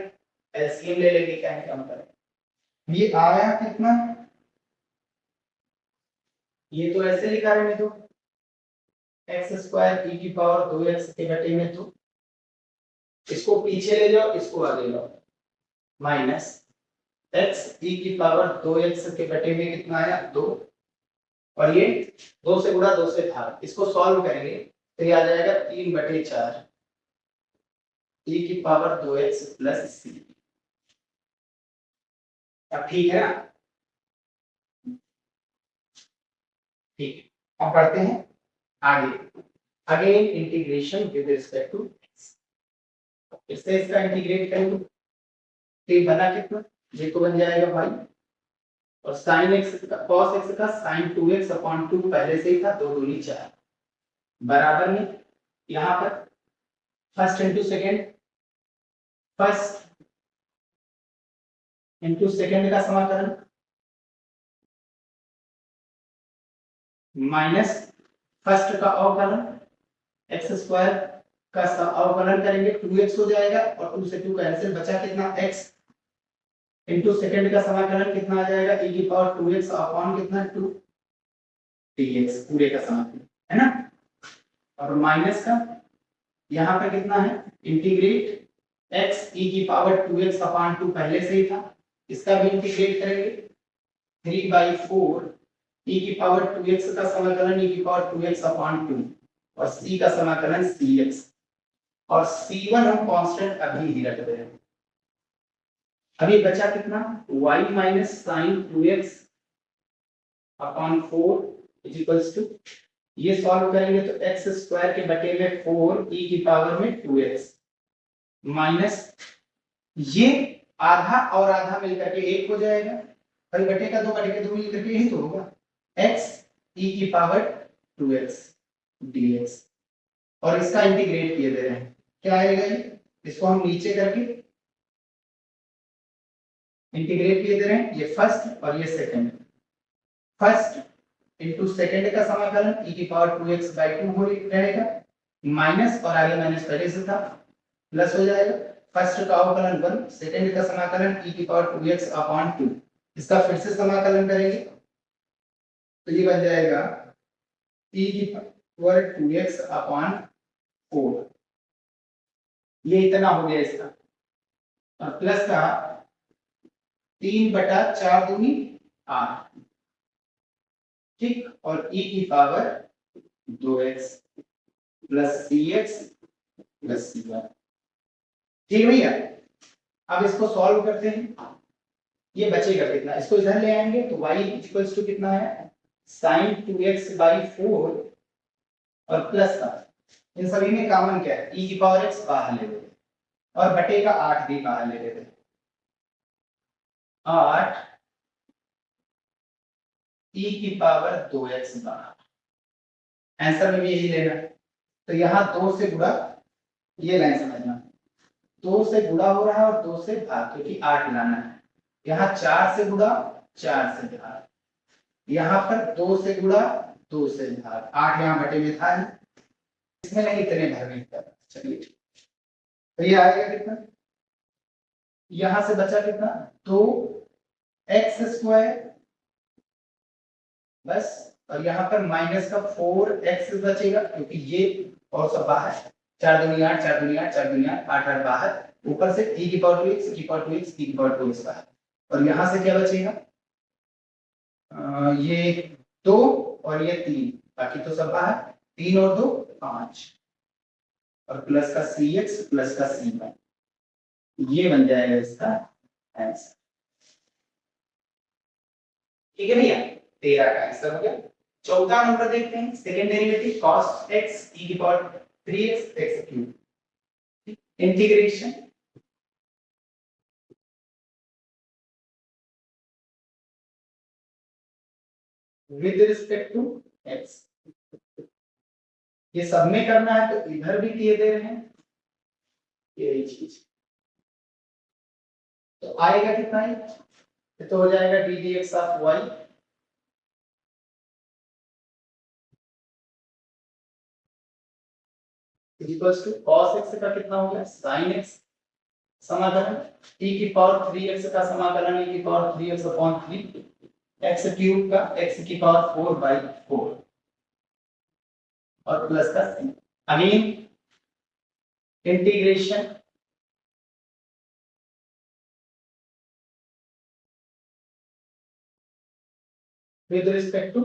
एलसीएम ले लेंगे, क्या है कम करें। ये आया कितना, ये तो ऐसे लिखा है तो एक्स स्क्वायर ई की पावर 2x के बटे में 2, इसको पीछे ले जाओ इसको आगे लाओ, माइनस एक्स ई की पावर 2x के बटे में कितना आया 2 और ये 2 से गुणा 2 से भाग, इसको सॉल्व करेंगे तो ये आ जाएगा 3/4 e की पावर 2x प्लस c। अब ठीक है ना, ठीक है। अब पढ़ते हैं आगे, again integration with respect to x, इससे इसका इंटीग्रेट करेंगे तो ये बना कितना, ये तो बन जाएगा भाई, और sin x का cos x का sin 2x अपॉन 2 पहले से ही था, 2 दूनी 4 बराबर में यहाँ पर first into second, first into second का समाकलन माइनस फर्स्ट का अवकलन एक्स स्क्वायर का अवकलन करेंगे 2x हो जाएगा और 2 से 2 कैंसिल, बचा कितना x इंटू सेकेंड का समाकलन कितना आ जाएगा e की पावर 2x अपॉन कितना 2 dx पूरे का समाकलन है ना, और माइनस का यहाँ पे कितना है इंटीग्रेट x e की पावर 2x अपॉन 2 पहले से ही था, इसका भी इंटीग्रेट करेंगे 3/4 e की पावर 2x का समाकलन e की पावर 2x अपॉन 2 और c का समाकलन cx, और c1 हम कांस्टेंट अभी ही रख रहे हैं। अभी बचा कितना y minus sine 2x upon 4 is equals to ये सॉल्व करेंगे तो एक्स स्क्वायर के बटे में 4 ई की पावर में 2x माइनस ये आधा और आधा मिलकर के एक हो जाएगा, भाई बटे का 2 बटे के 2 मिलकर के यही तो होगा, x e की पावर 2x dx। और इसका इंटीग्रेट किए दे रहे हैं, क्या आएगा ये, इसको हम नीचे करके इंटीग्रेट किए दे रहे हैं, ये फर्स्ट और ये सेकंड, फर्स्ट इनटू सेकंड का समाकलन e की पावर 2x बाय 2 हो रहेगा, माइनस और आगे माइनस पहले से था, प्लस हो जाएगा, फर्स्ट का अवकलन 1, सेकंड का समाकलन e की पावर 2x अपॉन 2, इसका फिर से समाकलन करेंगे तो ये बन जाएगा e की पावर 2x अपॉन 4, ये इतना हो गया इसका, और प्लस का 3/4 दूनी 8, ठीक, और e की power 2x plus cx plus c1, ठीक भैया। अब इसको सॉल्व करते हैं, ये बचेगा कितना, इसको इधर ले आएंगे तो y इक्वल्स टू कितना है sin 2x बाई 4 और प्लस का इन सभी में कॉमन क्या है e की पावर x बाहर ले लेते और बटे का 8 भी बाहर ले लेते, 8 e की पावर 2x बाहर, आंसर में भी यही लेना, तो यहाँ 2 से गुणा, ये लाइन समझना, 2 से गुणा हो रहा है और 2 से भाग, क्योंकि 8 लाना है, यहाँ 4 से गुणा 4 से भाग, यहाँ पर 2 से गुणा 2 से भाग, 8 यहाँ बटे में था, इसमें नहीं इतने भरने का, चलिए तो ये आएगा कितना, यहाँ से बचा कितना 2x² बस, और यहाँ पर माइनस का 4x बचेगा क्योंकि ये और सब बाहर, 4 दूनी 8, 4 दूनी 8, 4 दूनी 8, 8 8 बाहर, ऊपर से e की पावर 2x, e की पावर 2x, e की पावर 2x बाहर, और यहाँ से क्या बचेगा ये 2 और ये 3, बाकी तो सब बाहर, 3 और 2 5, और प्लस का cx प्लस का c1, ये बन जाएगा इसका आंसर, ठीक है भैया, 13 का आंसर हो गया। चौथा नंबर देखते हैं, second derivative cos x e की power 3x x cube, integration with respect to x, ये सब में करना है तो इधर भी किए दे रहे हैं यही चीज, तो आएगा कितना है, तो हो जाएगा d dx of y equals to cos x का कितना हो गया sin x, समाकलन e की पावर 3x का समाकलन e की power 3x upon 3 x cube का x की पावर 4 बाई 4 और प्लस का c, again integration with respect to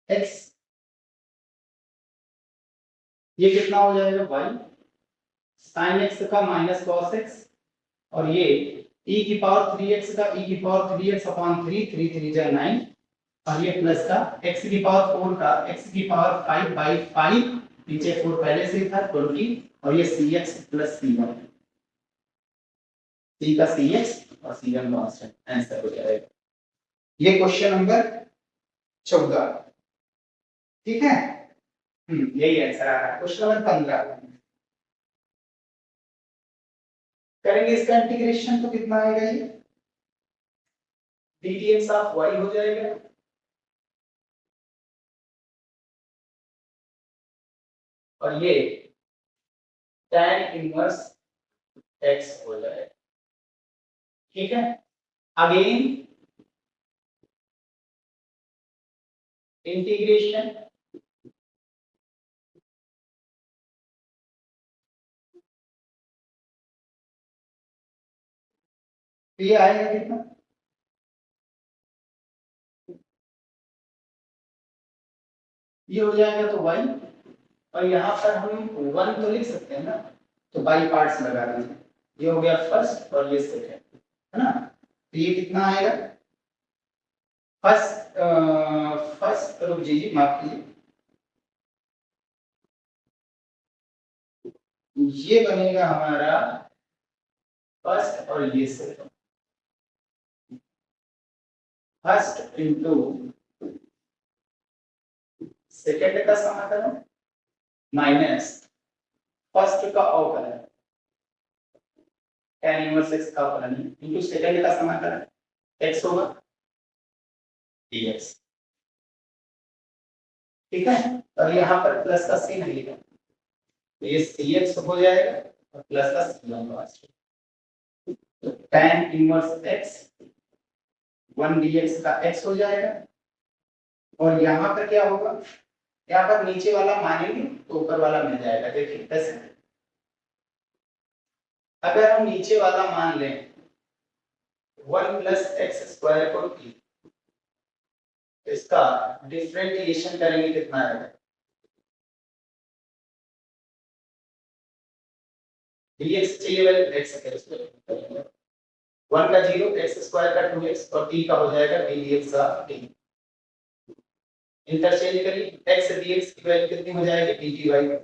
x, ये कितना हो जाएगा y sin x का माइनस cos x, और ये e की पावर 3x का e की पावर 3x अपॉन 3, 3 3 जा 9, और ये प्लस का x की पावर 4 का x की पावर 5 बाई 5, नीचे 4 पहले से ही था 20, और ये cx प्लस c1, c का cx और c1 कांस्टेंट, आंसर हो जाएगा ये क्वेश्चन नंबर 14, ठीक है, यही आंसर आ रहा है। क्वेश्चन नंबर 15 करेंगे, इसका इंटीग्रेशन तो कितना आएगा ये d d x of y हो जाएगा, और ये tan इनवर्स x हो जाएगा, ठीक है। अगेन इंटीग्रेशन ये आएगा कितना, ये हो जाएगा तो y, और यहाँ पर हम 1 तो लिख सकते हैं ना, तो बाई पार्ट्स लगा देंगे, ये हो गया फर्स्ट और ये सेकंड, है ना, तो ये कितना आएगा फर्स्ट रुक जी माफ कीजिए, ये बनेगा हमारा फर्स्ट और ये सेकंड। फर्स्ट इंटू सेकंड का समाकलन माइनस फर्स्ट का अवकलन tan इनवर्स x का अवकलन इंटू सेकंड का समाकलन x होगा dx। ठीक है, और यहाँ पर प्लस का सी लगेगा तो ये cx हो जाएगा और प्लस का सी होगा। तो tan इनवर्स x 1 dx का x हो जाएगा और यहाँ पर क्या होगा, यहाँ पर नीचे वाला मानेंगे तो ऊपर वाला मिल जाएगा। देखिए कैसे, अगर हम नीचे वाला मान लें 1 प्लस एक्स स्क्वायर को t, इसका डिफरेंशिएशन करेंगे कितना आएगा, dx चाहिए वैल्यू x स्क्वायर 1 का 0 x स्क्वायर का 2x और t का हो जाएगा dx का t। इंटरचेंज करिए, x dx की वैल्यू कितनी हो जाएगी dt बाई 2।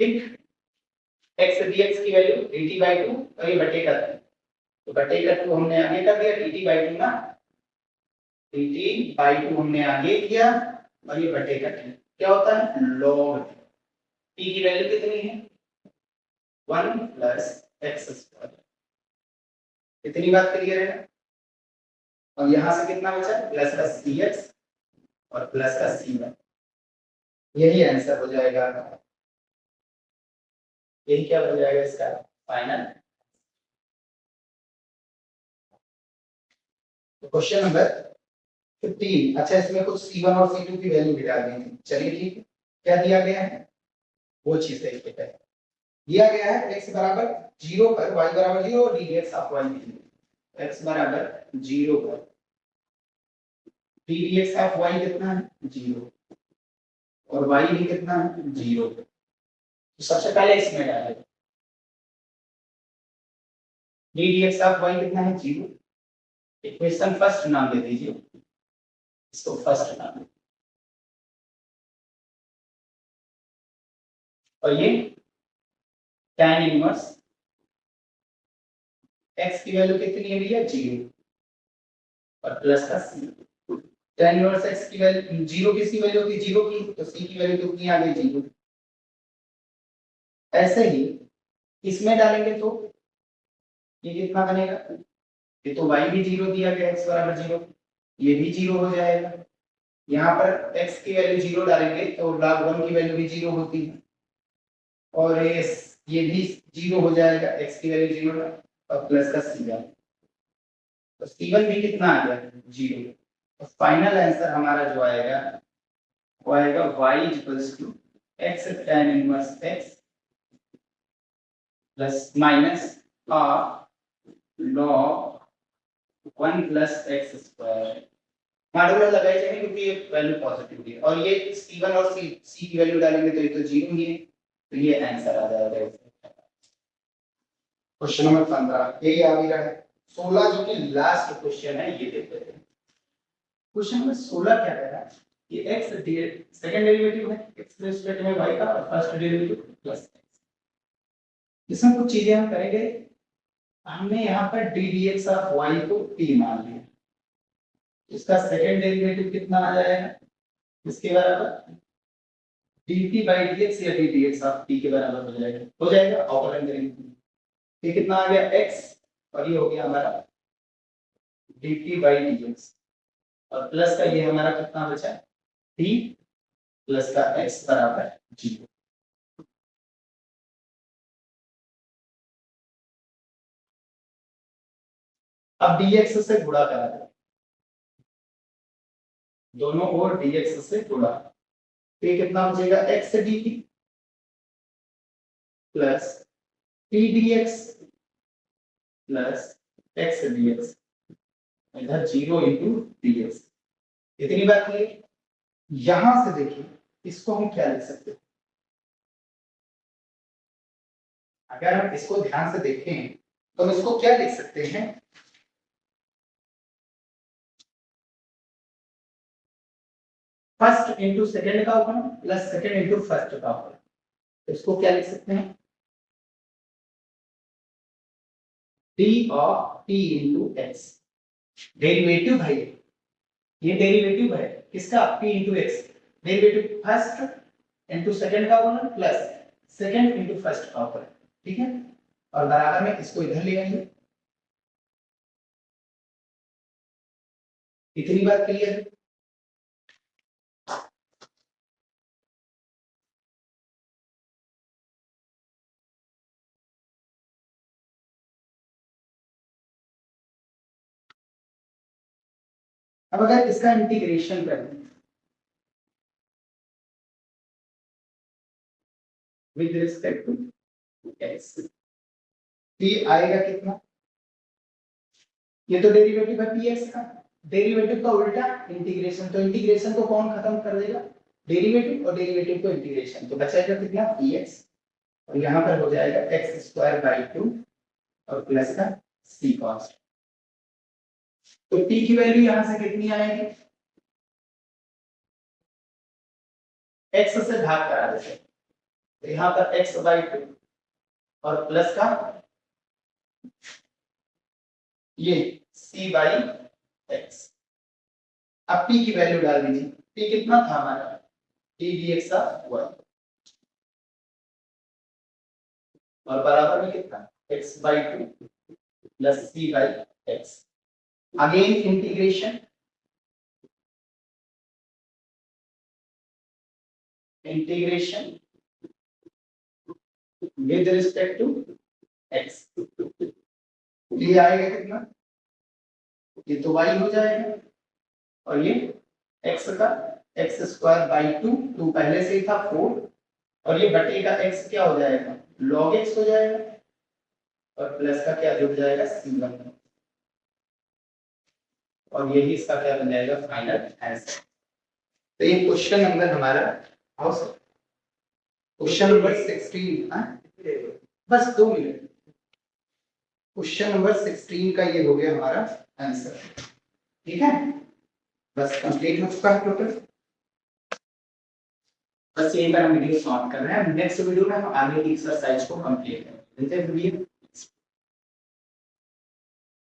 ठीक, x dx की वैल्यू dt बाई 2 और ये बटे का 2, तो बटे का 2 हमने आगे कर दिया, dt बाई 2 ना, dt बाई 2 हमने आगे किया और ये बटे का 2 क्या होता है log t की वैल्यू कितनी है 1 प्लस x स्क्वायर। इतनी बात क्लियर है, और यहां से कितना बचा प्लस का cx और प्लस का c1, यही आंसर हो जाएगा। यही क्या हो जाएगा इसका फाइनल। Question number 15। अच्छा, इसमें कुछ c1 और c2 की वैल्यू भी डाल देंगे। चलिए ठीक है, क्या दिया गया है वो चीज देखते हैं। दिया गया है x बराबर 0 पर y बराबर 0 और dx ऑफ y x बराबर 0 पर dx ऑफ y कितना है 0 और y भी कितना है 0। तो सबसे पहले इसमें डालेंगे dx ऑफ y कितना है 0। इक्वेशन फर्स्ट नाम दे दीजिए, इसको फर्स्ट नाम दे, और ये tan इनवर्स x की वैल्यू कितनी है भैया 0 और प्लस का c। tan इनवर्स x की वैल्यू 0 किसकी वैल्यू होती है 0 की, तो c की वैल्यू कितनी आ गई 0। ऐसे ही इसमें डालेंगे तो ये कितना बनेगा, ये तो y भी 0 दिया गया x बराबर 0, ये भी 0 हो जाएगा। यहाँ पर x की वैल्यू 0 डालेंगे तो log 1 की वैल्यू भी 0 होती है और ये भी 0 हो जाएगा, x की वैल्यू 0 और प्लस का c1, तो c1 भी कितना आ गया 0। तो फाइनल आंसर हमारा जो आएगा वो आएगा y equals to x tan inverse x plus minus log 1 plus x square. Modular लगाई जाएगी क्योंकि ये वैल्यू पॉजिटिव है और ये c1 और c की वैल्यू डालेंगे तो ये तो 0 ही है, तो ये आंसर आ जाएगा। क्वेश्चन नंबर 15 यही आ गया है। 16 जो कि लास्ट क्वेश्चन है ये देखते हैं। क्वेश्चन नंबर 16 क्या कह रहा है, ये x सेकंड डेरिवेटिव है x के रिस्पेक्ट में y का और फर्स्ट डेरिवेटिव प्लस x। इसमें कुछ चीजें हम करेंगे, हमने यहाँ पर d dx ऑफ y को t मान लिया, इसका सेकंड डेरिवेटिव कितना आ जाएगा इसके बराबर dt बाई dx या d dx ऑफ t के बराबर हो जाएगा अवकलन करेंगे। ये कितना आ गया x और ये हो गया हमारा dt बाई dx और प्लस का ये हमारा कितना बचा t प्लस का x बराबर 0। अब dx से गुणा करा जाए, दोनों ओर dx से गुणा, तो ये कितना बचेगा x dt plus t dx plus x dx, इधर 0 इंटू dx। इतनी बात है। यहां से देखिए इसको हम क्या लिख सकते हैं, अगर हम इसको ध्यान से देखें तो हम इसको क्या लिख सकते हैं, फर्स्ट इंटू सेकेंड का होगा प्लस सेकेंड इंटू फर्स्ट का होगा, तो इसको क्या लिख सकते हैं, D of T into x. Derivative भाई, ये डेरिवेटिव है किसका, p into x. Derivative first into second का होगा प्लस सेकेंड इंटू फर्स्ट का होगा, ठीक है। और बराबर में इसको इधर ले आएंगे। इतनी बात क्लियर है। अब अगर इसका इंटीग्रेशन करें विद रिस्पेक्ट टू एक्स, ये आएगा कितना, ये तो डेरिवेटिव है पी एक्स का, डेरिवेटिव का उल्टा इंटीग्रेशन, तो इंटीग्रेशन को कौन खत्म कर देगा, डेरिवेटिव, और डेरिवेटिव को इंटीग्रेशन, तो बचेगा कितना पी एक्स, और यहाँ पर हो जाएगा एक्स स्क्वायर बाई 2 और प्लस का सी कॉस्ट। तो p की वैल्यू यहां से कितनी आएगी, x से भाग करा देते, तो यहाँ पर x बाई 2 और प्लस का ये c बाई x। अब p की वैल्यू डाल दीजिए, p कितना था हमारा, p dx था 1 और बराबर में कितना x by 2 plus c by x। Again integration, integration with respect to x, ये आएगा कितना, ये तो y हो जाएगा, और ये x का x स्क्वायर बाई 2, 2 पहले से ही था 4, और ये बटे का x क्या हो जाएगा log x हो जाएगा, और प्लस का क्या जुड़ जाएगा c1, और यही इसका क्या बन जाएगा फाइनल आंसर। तो ये क्वेश्चन नंबर हमारा क्वेश्चन नंबर 16, बस 2 मिनट, क्वेश्चन नंबर 16 का ये हो गया हमारा आंसर, ठीक है। बस कंप्लीट हो चुका है टोटल, बस यही पर हम वीडियो समाप्त कर रहे हैं। नेक्स्ट वीडियो में हम आगे की एक्सरसाइज को कंप्लीट करेंगे।